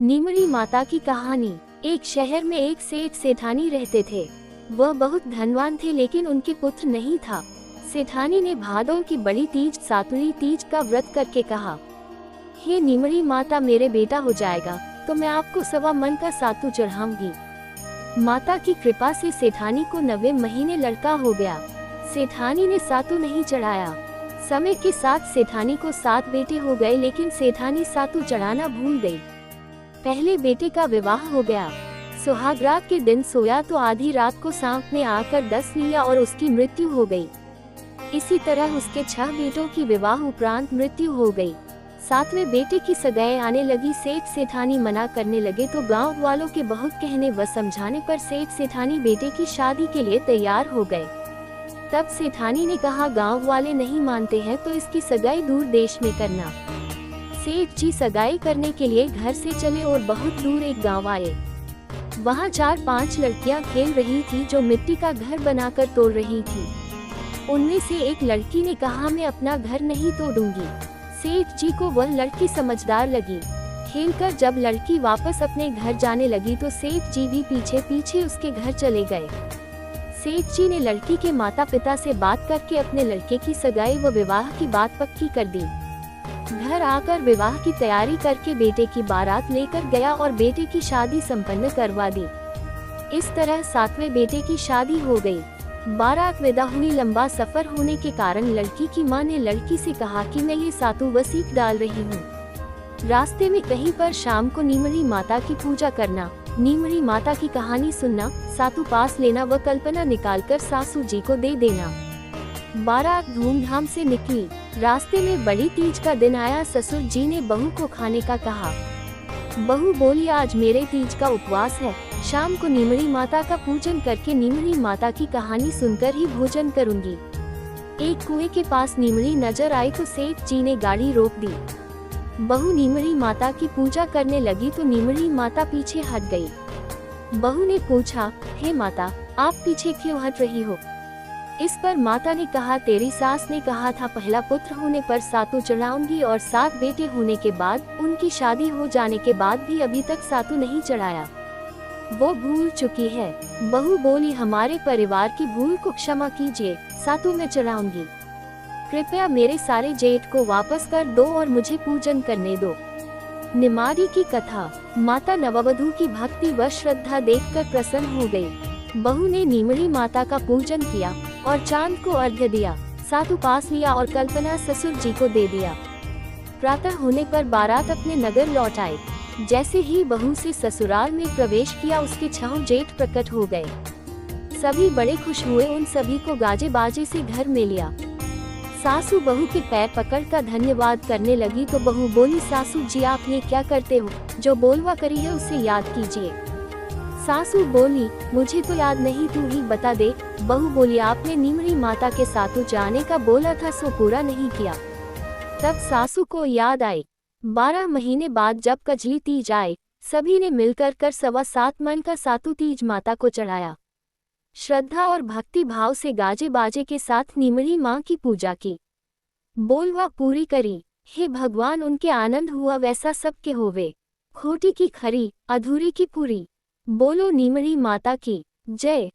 नीमड़ी माता की कहानी। एक शहर में एक सेठ सेठानी रहते थे। वह बहुत धनवान थे, लेकिन उनके पुत्र नहीं था। सेठानी ने भादों की बड़ी तीज सातुरी तीज का व्रत करके कहा, हे नीमड़ी माता, मेरे बेटा हो जाएगा तो मैं आपको 1.25 मन का सातु चढ़ाऊंगी। माता की कृपा से सेठानी को 9वें महीने लड़का हो गया। सेठानी ने सातु नहीं चढ़ाया। समय के साथ सेठानी को 7 बेटे हो गए, लेकिन सेठानी सातु चढ़ाना भूल गई। पहले बेटे का विवाह हो गया। सुहागरात के दिन सोया तो आधी रात को सांप ने आकर डस लिया और उसकी मृत्यु हो गई। इसी तरह उसके 6 बेटों की विवाह उपरांत मृत्यु हो गई। 7वें बेटे की सगाई आने लगी। सेठ सेठानी मना करने लगे तो गांव वालों के बहुत कहने व समझाने पर सेठ सेठानी बेटे की शादी के लिए तैयार हो गए। तब सेठानी ने कहा, गांव वाले नहीं मानते हैं तो इसकी सगाई दूर देश में करना। सेठ जी सगाई करने के लिए घर से चले और बहुत दूर एक गांव आए। वहां 4-5 लड़कियां खेल रही थी जो मिट्टी का घर बनाकर तोड़ रही थी। उनमें से एक लड़की ने कहा, मैं अपना घर नहीं तोड़ूंगी। सेठ जी को वह लड़की समझदार लगी। खेलकर जब लड़की वापस अपने घर जाने लगी तो सेठ जी भी पीछे पीछे उसके घर चले गए। सेठ जी ने लड़की के माता पिता से बात करके अपने लड़के की सगाई व विवाह की बात पक्की कर दी। घर आकर विवाह की तैयारी करके बेटे की बारात लेकर गया और बेटे की शादी संपन्न करवा दी। इस तरह 7वें बेटे की शादी हो गई। बारात विदा हुई। लंबा सफर होने के कारण लड़की की मां ने लड़की से कहा कि मैं ये सातु वसीक डाल रही हूँ। रास्ते में कहीं पर शाम को नीमड़ी माता की पूजा करना, नीमड़ी माता की कहानी सुनना, सातु पास लेना व कल्पना निकालकर सासू जी को दे देना। बारात धूमधाम से निकली। रास्ते में बड़ी तीज का दिन आया। ससुर जी ने बहू को खाने का कहा। बहू बोली, आज मेरे तीज का उपवास है, शाम को नीमड़ी माता का पूजन करके नीमड़ी माता की कहानी सुनकर ही भोजन करूंगी। एक कुएं के पास नीमड़ी नजर आई तो सेठ जी ने गाड़ी रोक दी। बहू नीमड़ी माता की पूजा करने लगी तो नीमड़ी माता पीछे हट गई। बहू ने पूछा, हे माता, आप पीछे क्यों हट रही हो? इस पर माता ने कहा, तेरी सास ने कहा था पहला पुत्र होने पर सातु चढ़ाऊंगी और 7 बेटे होने के बाद, उनकी शादी हो जाने के बाद भी अभी तक सातु नहीं चढ़ाया। वो भूल चुकी है। बहू बोली, हमारे परिवार की भूल को क्षमा कीजिए, सातु मैं चढ़ाऊंगी। कृपया मेरे सारे जेठ को वापस कर दो और मुझे पूजन करने दो। निमाड़ी की कथा। माता नववधू की भक्ति व श्रद्धा देखकर प्रसन्न हो गई। बहू ने नीमड़ी माता का पूजन किया और चांद को अर्घ्य दिया, सातु पास लिया और कल्पना ससुर जी को दे दिया। प्रातः होने पर बारात अपने नगर लौट आई। जैसे ही बहू से ससुराल में प्रवेश किया, उसके 6 जेठ प्रकट हो गए। सभी बड़े खुश हुए। उन सभी को गाजे बाजे से घर में लिया। सासू बहू के पैर पकड़कर धन्यवाद करने लगी तो बहू बोली, सासू जी आप ये क्या करते हो? जो बोलवा करी है उसे याद कीजिए। सासू बोली, मुझे तो याद नहीं, तू ही बता दे। बहू बोली, आपने नीमड़ी माता के सातु जाने का बोला था, सो पूरा नहीं किया। तब सासू को याद आई। 12 महीने बाद जब कजली तीज आए, सभी ने मिलकर कर 7.25 मन का सातु तीज माता को चढ़ाया। श्रद्धा और भक्ति भाव से गाजे बाजे के साथ नीमड़ी माँ की पूजा की, बोलवा पूरी करी। हे भगवान, उनके आनंद हुआ वैसा सबके होवे। खोटी की खरी, अधूरी की पूरी। बोलो नीमड़ी माता की जय।